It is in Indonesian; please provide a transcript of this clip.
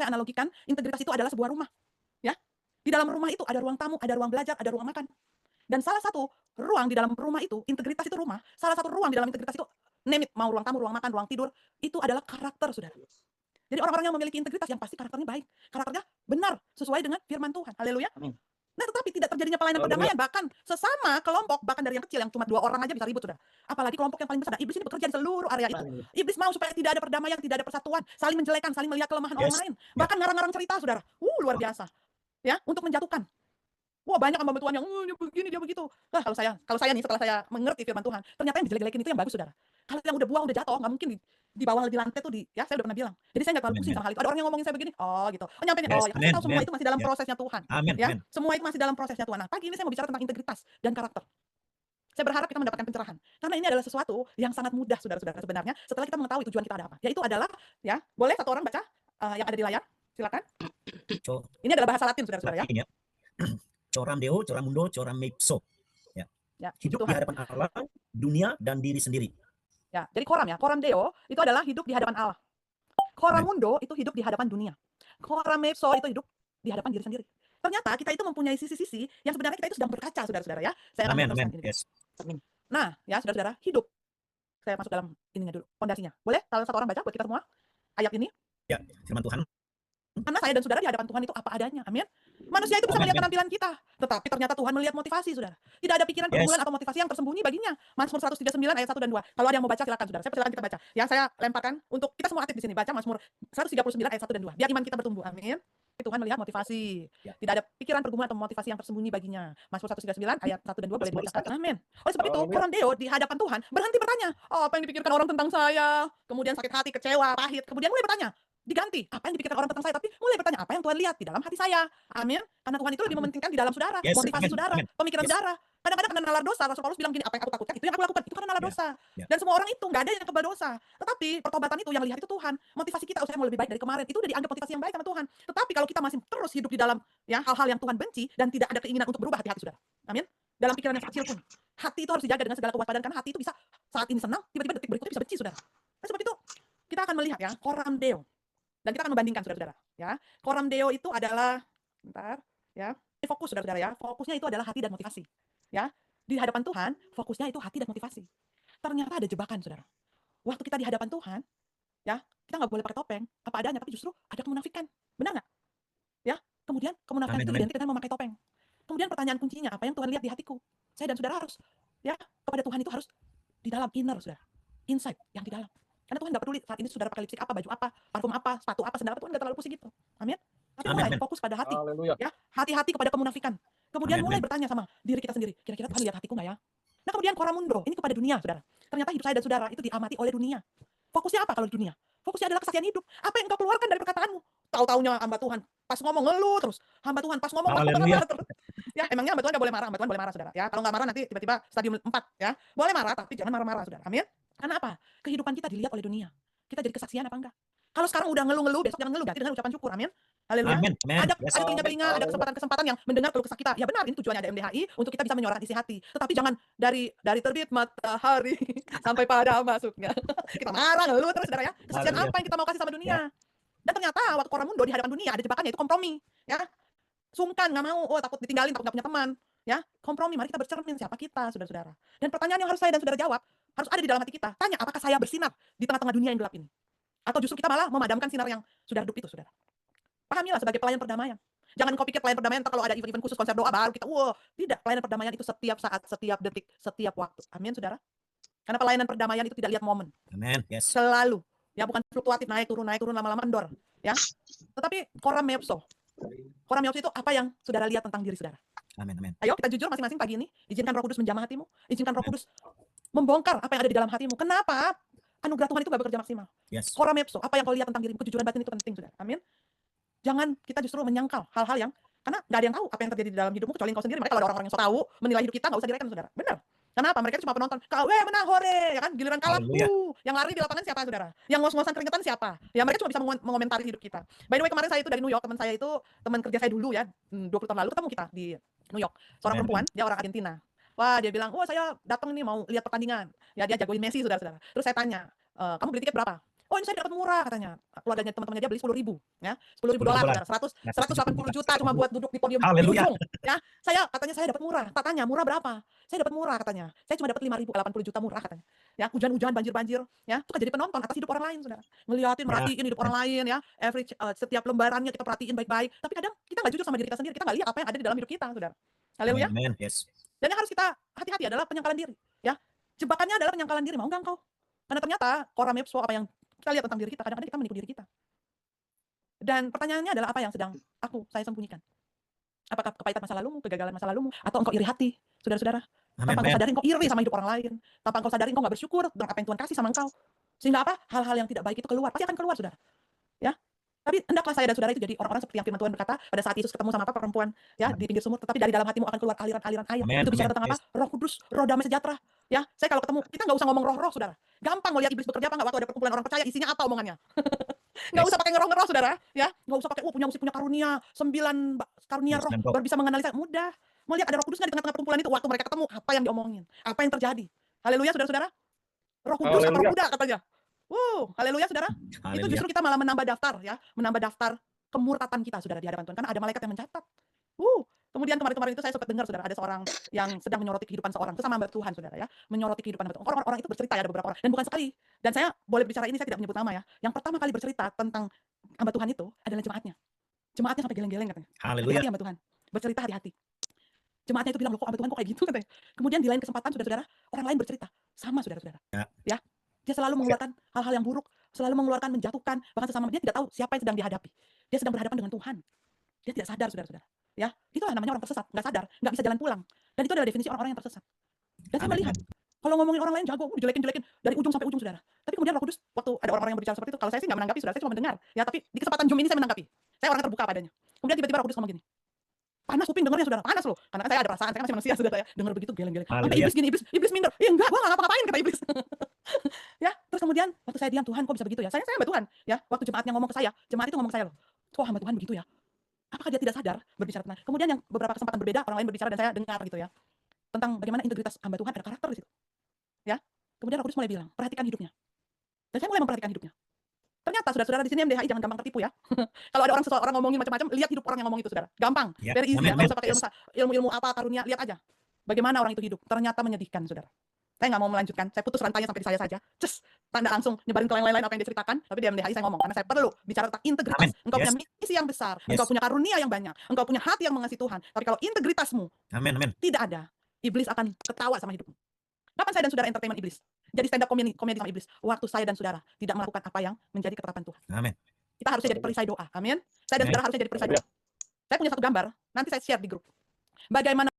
saya analogikan integritas itu adalah sebuah rumah, ya. Di dalam rumah itu ada ruang tamu, ada ruang belajar, ada ruang makan. Dan salah satu ruang di dalam rumah itu, integritas itu rumah, salah satu ruang di dalam integritas itu, name it, mau ruang tamu, ruang makan, ruang tidur, itu adalah karakter, Saudara. Jadi orang-orang yang memiliki integritas yang pasti karakternya baik, karakternya benar, sesuai dengan firman Tuhan. Haleluya. Amin. Nah, tetapi tidak terjadinya pelayanan Haleluya. perdamaian, bahkan sesama kelompok, bahkan dari yang kecil yang cuma 2 orang aja bisa ribut, Saudara. Apalagi kelompok yang paling besar. Nah, iblis ini bekerja di seluruh area itu. Haleluya. Iblis mau supaya tidak ada perdamaian, tidak ada persatuan, saling menjelekan, saling melihat kelemahan orang Yes. lain, Ya. bahkan ngarang-ngarang cerita, Saudara. Luar biasa. Ya, untuk menjatuhkan. Wah, banyak hamba Tuhan yang, dia begini, dia begitu. Nah, kalau saya nih setelah saya mengerti firman Tuhan, ternyata yang dijelek-jelekin itu yang bagus, Saudara. Kalau yang udah buang, udah jatuh, nggak mungkin di bawah di lantai tuh ya saya udah pernah bilang. Jadi saya nggak terlalu pusing sama hal itu. Ada orang yang ngomongin saya begini, oh gitu. Oh, nyampein, Yes. oh ya, saya tahu semua Amen. itu masih dalam Ya. prosesnya Tuhan. Amin. Ya, Amin. semua itu masih dalam prosesnya Tuhan. Nah, pagi ini saya mau bicara tentang integritas dan karakter. Saya berharap kita mendapatkan pencerahan. Karena ini adalah sesuatu yang sangat mudah, saudara-saudara, sebenarnya setelah kita mengetahui tujuan kita ada apa. Yaitu adalah, ya, boleh satu orang baca yang ada di layar? Silakan. Ini adalah bahasa Latin, saudara-saudara, ya. Latin, ya. Coram Deo, coram mundo, coram ipso. Ya. Ya, Hidup di Tuhan. hadapan Allah, dunia, dan diri sendiri. Ya, jadi coram ya, coram Deo itu adalah hidup di hadapan Allah. Coram Amen. mundo itu hidup di hadapan dunia. Coram ipso itu hidup di hadapan diri sendiri. Ternyata kita itu mempunyai sisi-sisi yang sebenarnya kita itu sedang berkaca, saudara-saudara, ya. Saya akan Amin. meneruskan Amin. ini. Yes. Nah, ya, saudara-saudara, hidup. Saya masuk dalam ininya dulu, pondasinya. Boleh salah satu orang baca buat kita semua ayat ini? Ya, firman Tuhan. Karena saya dan saudara di hadapan Tuhan itu apa adanya. Amin. Manusia itu bisa Amin. melihat penampilan kita, tetapi ternyata Tuhan melihat motivasi, saudara. Tidak ada pikiran Yes. pergumulan atau motivasi yang tersembunyi baginya. Mazmur 139 ayat 1 dan 2. Kalau ada yang mau baca silakan, saudara. Saya persilakan kita baca. Yang saya lemparkan untuk kita semua aktif di sini, baca Mazmur 139 ayat 1 dan 2. Biar iman kita bertumbuh. Amin. Tuhan melihat motivasi. Ya. Tidak ada pikiran pergumulan atau motivasi yang tersembunyi baginya. Mazmur 139 ayat 1 dan 2 boleh Mazmur dibacakan. Amin. Oleh sebab itu, Haleluya. coram Deo di hadapan Tuhan berhenti bertanya, oh, apa yang dipikirkan orang tentang saya? Kemudian sakit hati, kecewa, pahit. Kemudian mulai bertanya, diganti, apa yang dipikirkan orang tentang saya? Tapi mulai bertanya, apa yang Tuhan lihat di dalam hati saya? Amin. Karena Tuhan itu lebih mementingkan di dalam saudara, Yes. motivasi Amin. saudara, Amin. pemikiran Yes. saudara. Kadang-kadang karena nalar dosa, Rasul Paulus bilang gini, apa yang aku takutkan, itu yang aku lakukan. Itu karena nalar Ya. dosa. Ya. Dan semua orang itu nggak ada yang kebal dosa. Tetapi pertobatan itu yang lihat itu Tuhan. Motivasi kita, oh, saya mau lebih baik dari kemarin. Itu udah dianggap motivasi yang baik sama Tuhan. Tetapi kalau kita masih terus hidup di dalam ya hal-hal yang Tuhan benci dan tidak ada keinginan untuk berubah, hati-hati, saudara. Amin. Dalam pikiran yang kecil pun. Hati itu harus dijaga dengan segala kewaspadaan karena hati itu bisa saat ini senang, tiba-tiba detik berikutnya bisa benci, saudara. Oleh sebab itu kita akan melihat ya, coram Deo. Dan kita akan membandingkan, saudara-saudara, ya. Coram Deo itu adalah bentar, ya. Ini fokus, saudara-saudara, ya. Fokusnya itu adalah hati dan motivasi. Ya. Di hadapan Tuhan, fokusnya itu hati dan motivasi. Ternyata ada jebakan, saudara. Waktu kita di hadapan Tuhan, ya, kita nggak boleh pakai topeng, apa adanya, tapi justru ada kemunafikan. Benar nggak? Ya. Kemudian kemunafikan Amin. itu Amin. identik dengan memakai topeng. Kemudian pertanyaan kuncinya, apa yang Tuhan lihat di hatiku? Saya dan saudara harus, ya, kepada Tuhan itu harus di dalam inner, saudara. Inside, yang di dalam. Karena Tuhan nggak peduli saat ini saudara pakai lipstik apa, baju apa, parfum apa, sepatu apa, sendal apa, Tuhan nggak terlalu pusing gitu. Amin. Tapi Amin. mulai Amin. fokus pada hati. Haleluya. Ya, hati-hati kepada kemunafikan. Kemudian Amin. mulai Amin. bertanya sama diri kita sendiri, kira-kira Tuhan lihat hatiku nggak ya? Nah, kemudian coramundo, ini kepada dunia, saudara. Ternyata hidup saya dan saudara itu diamati oleh dunia. Fokusnya apa kalau di dunia? Fokusnya adalah kesaksian hidup. Apa yang engkau keluarkan dari perkataanmu? Tahu-taunya hamba Tuhan pas ngomong ngeluh terus. Hamba Tuhan pas ngomong Haleluya. marah terus. Ya, emangnya hamba Tuhan nggak boleh marah? Hamba Tuhan boleh marah, saudara. Ya, kalau nggak marah nanti tiba-tiba stadium 4, ya. Boleh marah, tapi jangan marah-marah, saudara. Amin. Karena apa? Kehidupan kita dilihat oleh dunia. Kita jadi kesaksian apa enggak? Kalau sekarang udah ngeluh-ngeluh, besok jangan ngeluh, ganti dengan ucapan syukur. Amin. Haleluya. Amin. Amin. Ada Yes. telinga-telinga, ada kesempatan-kesempatan yang mendengar keluh kesah kita. Ya benar, ini tujuannya ada MDHI untuk kita bisa menyuarakan isi hati. Tetapi jangan dari terbit matahari sampai pada masuknya. Kita marah, ngeluh terus, saudara, ya. Kesaksian Haleluya. apa yang kita mau kasih sama dunia? Dan ternyata waktu coramundo di hadapan dunia ada jebakannya, itu kompromi, ya. Sungkan, nggak mau, oh takut ditinggalin, takut nggak punya teman, ya. Kompromi, mari kita bercermin siapa kita, saudara-saudara. Dan pertanyaan yang harus saya dan saudara jawab, harus ada di dalam hati kita. Tanya, apakah saya bersinar di tengah-tengah dunia yang gelap ini? Atau justru kita malah memadamkan sinar yang sudah redup itu, saudara. Pahamilah sebagai pelayan perdamaian. Jangan kau pikir pelayan perdamaian kalau ada event-event khusus, konser doa baru kita, wow. Tidak, pelayanan perdamaian itu setiap saat, setiap detik, setiap waktu. Amin, saudara. Karena pelayanan perdamaian itu tidak lihat momen. Amin. Yes. Selalu. Ya, bukan fluktuatif, naik turun, lama-lama kendor. Ya. Tetapi coram ipso. Coram ipso itu apa yang saudara lihat tentang diri saudara. Amin. Amin. Ayo kita jujur masing-masing pagi ini. Izinkan Roh Kudus menjamah hatimu. Izinkan Roh Kudus membongkar apa yang ada di dalam hatimu. Kenapa? Anugerah Tuhan itu gak bekerja maksimal. Yes. Coram ipso, apa yang kau lihat tentang dirimu. Kejujuran batin itu penting, saudara. Amin. Jangan kita justru menyangkal hal-hal yang, karena gak ada yang tahu apa yang terjadi di dalam hidupmu kecuali engkau sendiri. Makanya kalau ada orang-orang yang so tahu menilai hidup kita, gak usah direken, saudara. Benar. Kenapa? Mereka itu cuma penonton. Kau menang, hore, ya kan? Giliran kalah, Haleluya. yang lari di lapangan siapa, saudara? Yang ngos-ngosan keringetan siapa? Ya mereka cuma bisa mengomentari hidup kita. By the way, kemarin saya itu dari New York, teman saya itu teman kerja saya dulu ya, 20 tahun lalu ketemu kita di New York. Seorang Amin. perempuan, dia orang Argentina. Wah, dia bilang, "Wah, saya datang ini mau lihat pertandingan." Ya, dia jagoin Messi, saudara-saudara. Terus saya tanya, "Kamu beli tiket berapa?" "Oh, ini saya dapat murah," katanya. Keluarganya teman-temannya dia beli 10.000 ya, $10.000 $10.000. saudara, 180 juta cuma buat duduk di podium di Haleluya. ujung, ya. Katanya saya dapat murah, tak tanya, "Murah berapa?" "Saya dapat murah," katanya. "Saya cuma dapat 5.000, 80 juta murah," katanya. Ya, hujan-hujan, banjir-banjir, ya. Itu kan jadi penonton atas hidup orang lain, Saudara. Ngeliatin, Ya, merhatiin hidup orang lain ya, setiap lembarannya kita perhatiin baik-baik. Tapi kadang kita nggak jujur sama diri kita sendiri, kita nggak lihat apa yang ada di dalam hidup kita, Saudara. amin, Haleluya. amin. Yes. Dan yang harus kita hati-hati adalah penyangkalan diri, ya. Jebakannya adalah penyangkalan diri, mau nggak engkau? Karena ternyata Koramepso, apa yang kita lihat tentang diri kita, kadang-kadang kita menipu diri kita. Dan pertanyaannya adalah apa yang sedang saya sembunyikan? Apakah kepahitan masa lalumu, kegagalan masa lalumu, atau engkau iri hati, saudara-saudara? Amin, Tanpa engkau amin. sadari engkau iri sama hidup orang lain, tanpa engkau sadari engkau nggak bersyukur dengan apa yang Tuhan kasih sama engkau. Sehingga apa? Hal-hal yang tidak baik itu keluar, pasti akan keluar, saudara. Ya. Tapi hendaklah saya dan saudara itu jadi orang-orang seperti yang firman Tuhan berkata pada saat Yesus ketemu sama perempuan ya di pinggir sumur, tetapi dari dalam hatimu akan keluar aliran-aliran air. Amin, Itu bicara amin. tentang apa? Yes. Roh Kudus, roh damai sejahtera. Ya, saya kalau ketemu kita nggak usah ngomong roh-roh, saudara. Gampang mau lihat iblis bekerja apa nggak waktu ada perkumpulan orang percaya, isinya apa omongannya. Nggak Yes. usah pakai ngeroh-ngeroh, saudara. Ya, nggak usah pakai punya karunia 9 karunia Yes, roh dan roh. baru bisa menganalisa. Mudah. Mau lihat ada Roh Kudus nggak di tengah-tengah perkumpulan itu waktu mereka ketemu, apa yang diomongin, apa yang terjadi. Haleluya, saudara-saudara. Roh Kudus atau Roh Haleluya. Kuda katanya. Haleluya, saudara. Itu Haleluya. justru kita malah menambah daftar ya, menambah daftar kemurtatan kita, saudara, di hadapan Tuhan. Karena ada malaikat yang mencatat. Kemudian kemarin-kemarin itu saya sempat dengar, saudara, ada seorang yang sedang menyoroti kehidupan seorang, sesama hamba Tuhan, saudara ya, menyoroti kehidupan hamba Tuhan. Orang-orang itu bercerita ya, ada beberapa orang, dan bukan sekali. Dan saya boleh bicara ini, saya tidak menyebut nama ya. Yang pertama kali bercerita tentang hamba Tuhan itu adalah jemaatnya. Jemaatnya sampai geleng-geleng katanya. Haleluya. Hati-hati hamba Tuhan, bercerita hati-hati. Jemaatnya itu bilang, "Loh, kok hamba Tuhan kok kayak gitu?" katanya. Kemudian di lain kesempatan, saudara-saudara, orang lain bercerita, sama saudara-saudara. Ya. Ya, dia selalu mengeluarkan hal-hal yang buruk, selalu mengeluarkan menjatuhkan, bahkan sesama dia tidak tahu siapa yang sedang dihadapi. Dia sedang berhadapan dengan Tuhan. Dia tidak sadar, saudara-saudara. Ya, itulah namanya orang tersesat, nggak sadar, nggak bisa jalan pulang. Dan itu adalah definisi orang-orang yang tersesat. Dan saya Amin, melihat, kalau ngomongin orang lain jago, dijelekin-jelekin dari ujung sampai ujung, saudara. Tapi kemudian Roh Kudus, waktu ada orang-orang yang berbicara seperti itu, kalau saya sih nggak menanggapi, saudara, saya cuma mendengar. Ya, tapi di kesempatan Zoom ini saya menanggapi. Saya orang terbuka padanya. Kemudian tiba-tiba Roh Kudus ngomong gini, panas kuping dengernya, saudara, panas loh. Karena kan saya ada perasaan, saya kan masih manusia, saudara ya. Dengar begitu geleng-geleng. Sampai Haleluya. iblis gini, iblis minder. "Ya enggak, gua nggak ngapa-ngapain," kata iblis. Ya, terus kemudian waktu saya diam, "Tuhan, kok bisa begitu ya?" Saya hamba Tuhan, ya. Waktu jemaatnya ngomong ke saya, jemaat itu ngomong ke saya loh, "Kok hamba Tuhan begitu ya?" Apakah dia tidak sadar berbicara tentang. Kemudian yang beberapa kesempatan berbeda, orang lain berbicara dan saya dengar gitu ya, tentang bagaimana integritas hamba Tuhan, ada karakter di situ. Ya. Kemudian Roh Kudus mulai bilang, "Perhatikan hidupnya." Dan saya mulai memperhatikan hidupnya. Ternyata saudara-saudara di sini MDHI jangan gampang tertipu ya. Kalau ada seseorang ngomongin macam-macam, lihat hidup orang yang ngomong itu, saudara. Gampang, Ya. very easy ya, Amin, nggak amin. usah pakai ilmu apa, karunia, lihat aja. Bagaimana orang itu hidup. Ternyata menyedihkan, saudara. Saya nggak mau melanjutkan, saya putus rantainya sampai di saya saja. Tanda langsung nyebarin ke yang lain-lain apa yang dia ceritakan, tapi di MDHI saya ngomong, karena saya perlu bicara tentang integritas. Amin. Engkau punya Yes. misi yang besar, Yes. engkau punya karunia yang banyak, engkau punya hati yang mengasihi Tuhan. Tapi kalau integritasmu Amin, amin. tidak ada, iblis akan ketawa sama hidupmu. Kapan saya dan saudara entertainment iblis? Jadi stand up komedi sama iblis. Waktu saya dan saudara tidak melakukan apa yang menjadi ketetapan Tuhan. Amin. Kita harusnya jadi perisai doa. Amin. Saya dan Amin. saudara harusnya jadi perisai doa. Saya punya satu gambar, nanti saya share di grup. Bagaimana